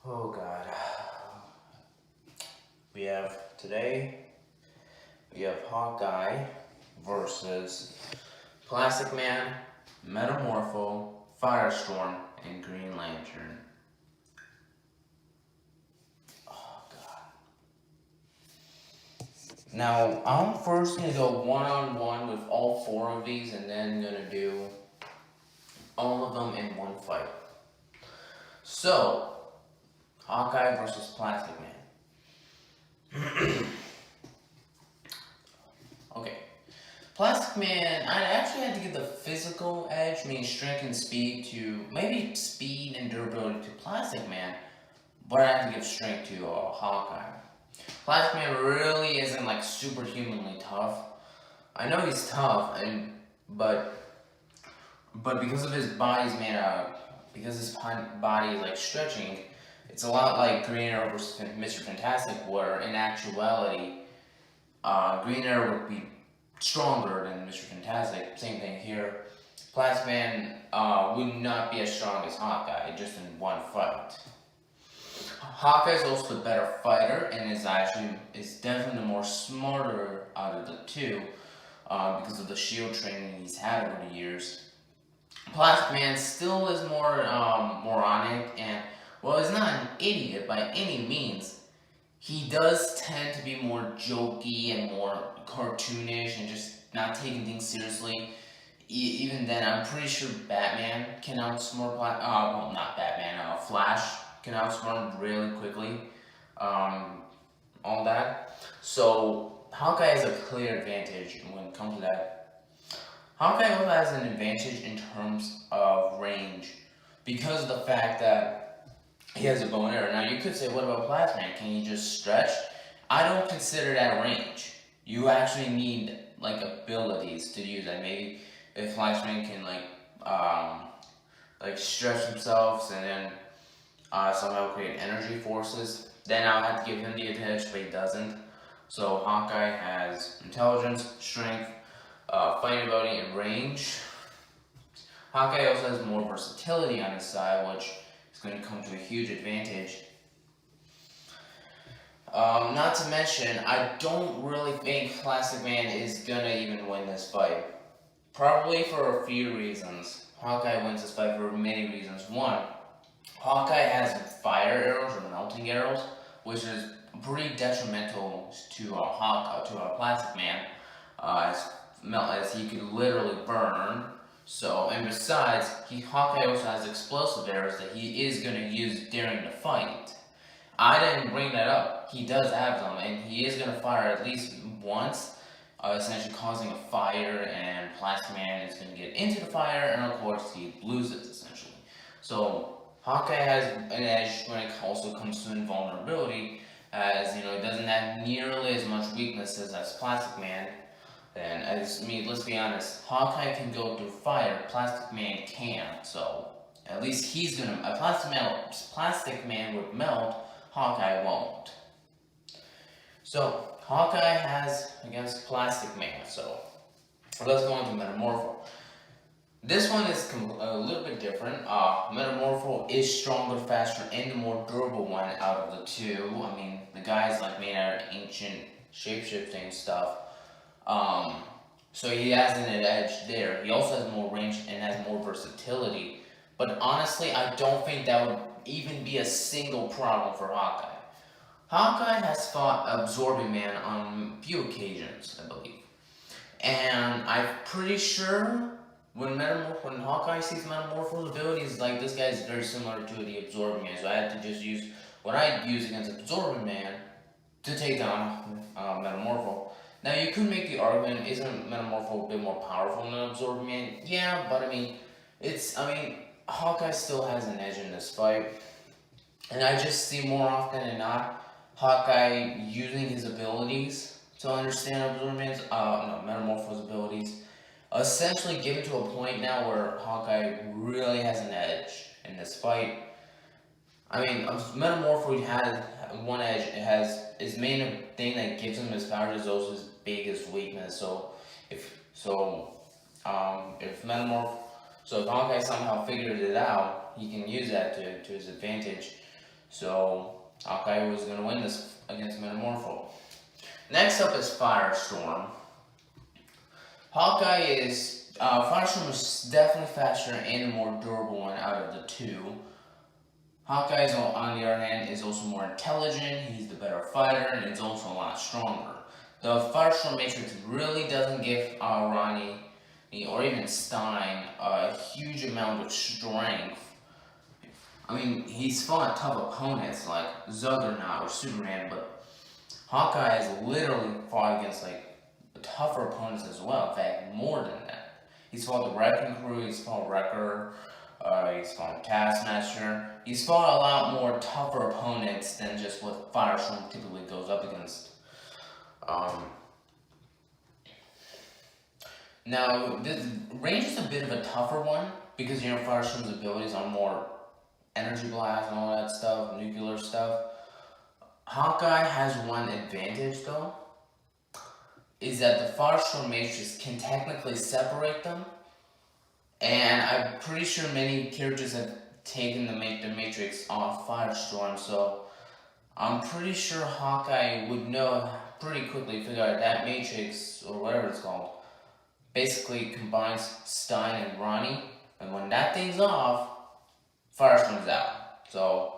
Oh God. We have today, we have Hawkeye versus Plastic Man, Metamorpho, Firestorm, and Green Lantern. Oh God. Now, I'm first gonna go one-on-one with all four of these and then gonna do all of them in one fight. So, Hawkeye versus Plastic Man. Okay. Plastic Man, I actually had to give the physical edge, meaning strength and speed, to maybe speed and durability to Plastic Man, but I had to give strength to Hawkeye. Plastic Man really isn't like superhumanly tough. I know he's tough, but because of his body's made out, because his body is like stretching, it's a lot like Green Arrow versus Mr. Fantastic, where in actuality, Green Arrow would be stronger than Mr. Fantastic. Same thing here. Plastic Man would not be as strong as Hawkeye, just in one fight. Hawkeye is also the better fighter and is definitely the more smarter out of the two because of the shield training he's had over the years. Plastic Man still is more moronic and, well, he's not an idiot by any means. He does tend to be more jokey and more cartoonish and just not taking things seriously. Even then, I'm pretty sure Batman can outsmart well, not Batman, Flash can outsmart him really quickly. All that. So Hawkeye has a clear advantage when it comes to that. Hawkeye also has an advantage in terms of range because of the fact that he has a bow and arrow. Now you could say, what about Plastic Man? Can he just stretch? I don't consider that range. You actually need like abilities to use that. Maybe if Plastic Man can like stretch himself and then somehow create energy forces, then I'll have to give him the advantage, but he doesn't. So Hawkeye has intelligence, strength, fighting ability, and range. Hawkeye also has more versatility on his side, which is going to come to a huge advantage. Not to mention, I don't really think Plastic Man is gonna even win this fight. Probably for a few reasons. Hawkeye wins this fight for many reasons. One, Hawkeye has fire arrows or melting arrows, which is pretty detrimental to Plastic Man, as he could literally burn. So, and besides, Hawkeye also has explosive arrows that he is going to use during the fight. I didn't bring that up. He does have them, and he is going to fire at least once, essentially causing a fire, and Plastic Man is going to get into the fire, and of course he loses essentially. So Hawkeye has an edge when it also comes to invulnerability, as he doesn't have nearly as much weaknesses as Plastic Man. And let's be honest, Hawkeye can go through fire, Plastic Man can't. So at least he's gonna. Plastic Man would melt, Hawkeye won't. So Hawkeye has against Plastic Man. So let's go into Metamorpho. This one is a little bit different. Metamorpho is stronger, faster, and the more durable one out of the two. I mean, the guy's like made out of ancient shapeshifting stuff. So he has an edge there. He also has more range and has more versatility. But honestly, I don't think that would even be a single problem for Hawkeye. Hawkeye has fought Absorbing Man on a few occasions, I believe. And I'm pretty sure when Hawkeye sees Metamorpho's abilities, like this guy is very similar to the Absorbing Man. So I had to just use what I'd use against Absorbing Man to take down Metamorpho. Now you could make the argument, isn't Metamorpho a bit more powerful than Absorbing Man? Yeah, but I mean, Hawkeye still has an edge in this fight. And I just see more often than not, Hawkeye using his abilities to understand Metamorpho's abilities. Essentially getting to a point now where Hawkeye really has an edge in this fight. I mean, Metamorpho has one edge. It has his main thing that gives him his power is also his biggest weakness. So if Hawkeye somehow figures it out, he can use that to his advantage. So Hawkeye was going to win this against Metamorpho. Next up is Firestorm. Firestorm is definitely faster and the more durable one out of the two. Hawkeye, on the other hand, is also more intelligent, he's the better fighter, and it's also a lot stronger. The Firestorm Matrix really doesn't give Ronnie or even Stein a huge amount of strength. I mean, he's fought tough opponents like Juggernaut or Superman, but Hawkeye has literally fought against tougher opponents as well. In fact, more than that. He's fought the Wrecking Crew, he's fought Wrecker, he's fought Taskmaster. He's fought a lot more tougher opponents than just what Firestorm typically goes up against. Now, this range is a bit of a tougher one because Firestorm's abilities are more energy blast and all that stuff, nuclear stuff. Hawkeye has one advantage though, is that the Firestorm Matrix can technically separate them, and I'm pretty sure many characters have taken the Matrix off Firestorm, so I'm pretty sure Hawkeye would know pretty quickly, figure out that Matrix, or whatever it's called, basically combines Stein and Ronnie, and when that thing's off, Firestorm's out. So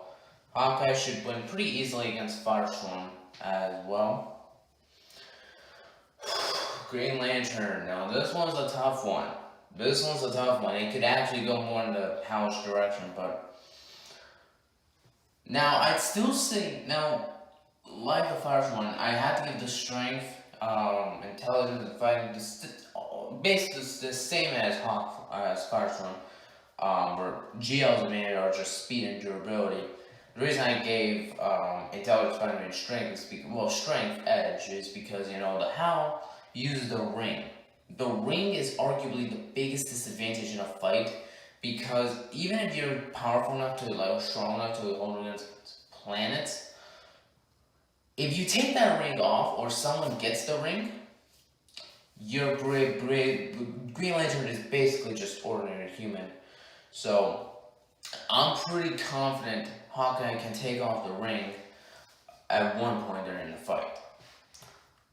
Hawkeye should win pretty easily against Firestorm as well. Green Lantern. Now this one's a tough one. It could actually go more in the hellish direction, but now I'd still say, like the Firestorm one, I have to give the strength, intelligence, and fighting basically the same as Firestorm. Where GL's advantage are just speed and durability. The reason I gave intelligence, fighting, and strength is strength edge is because the Howl uses the ring. The ring is arguably the biggest disadvantage in a fight because even if you're powerful enough to strong enough to hold against planets, if you take that ring off or someone gets the ring, your Green Lantern is basically just ordinary human. So I'm pretty confident Hawkeye can take off the ring at one point during the fight.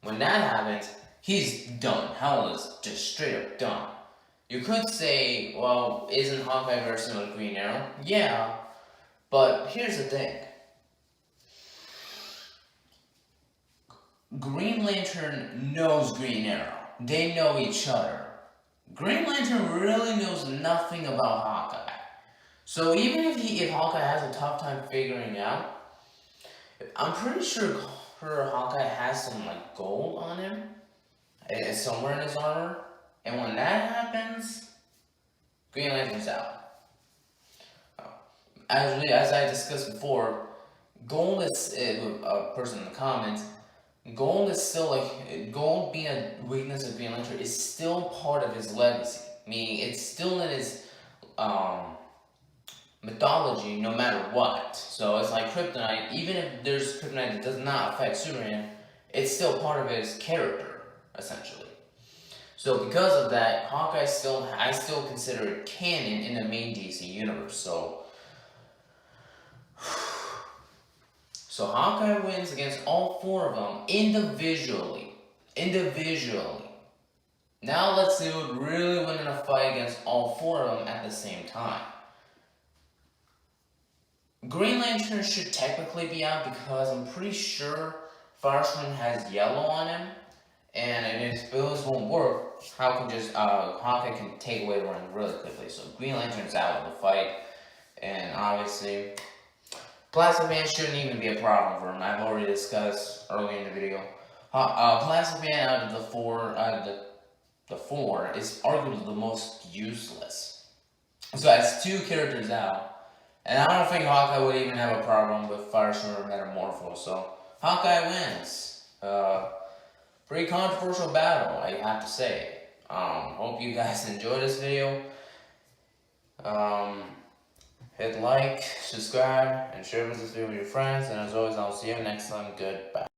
When that happens, he's done. Howl is just straight up done. You could say, well, isn't Hawkeye very similar to Green Arrow? Yeah, but here's the thing. Green Lantern knows Green Arrow. They know each other. Green Lantern really knows nothing about Hawkeye. So even if Hawkeye has a tough time figuring out, I'm pretty sure Hawkeye has some gold on him. It's somewhere in his armor. And when that happens, Green Lantern's out. As I discussed before, gold is, a person in the comments, gold is still gold being a weakness of Green Lantern is still part of his legacy. Meaning it's still in his mythology no matter what. So it's like kryptonite, even if there's kryptonite that does not affect Superman, it's still part of his character, essentially. So because of that, Hawkeye I still consider it canon in the main DC universe. So Hawkeye wins against all four of them individually. Now let's see who would really win in a fight against all four of them at the same time. Green Lantern should technically be out because I'm pretty sure Firestorm has yellow on him. And if his abilities won't work, Hawkeye can take away the ring really quickly. So Green Lantern's out of the fight. And obviously, Plastic Man shouldn't even be a problem for him. I've already discussed earlier in the video. Plastic Man out of the four is arguably the most useless. So that's two characters out. And I don't think Hawkeye would even have a problem with Firestorm or Metamorpho. So Hawkeye wins. Pretty controversial battle, I have to say. Hope you guys enjoyed this video. Hit like, subscribe, and share this video with your friends. And as always, I'll see you next time. Goodbye.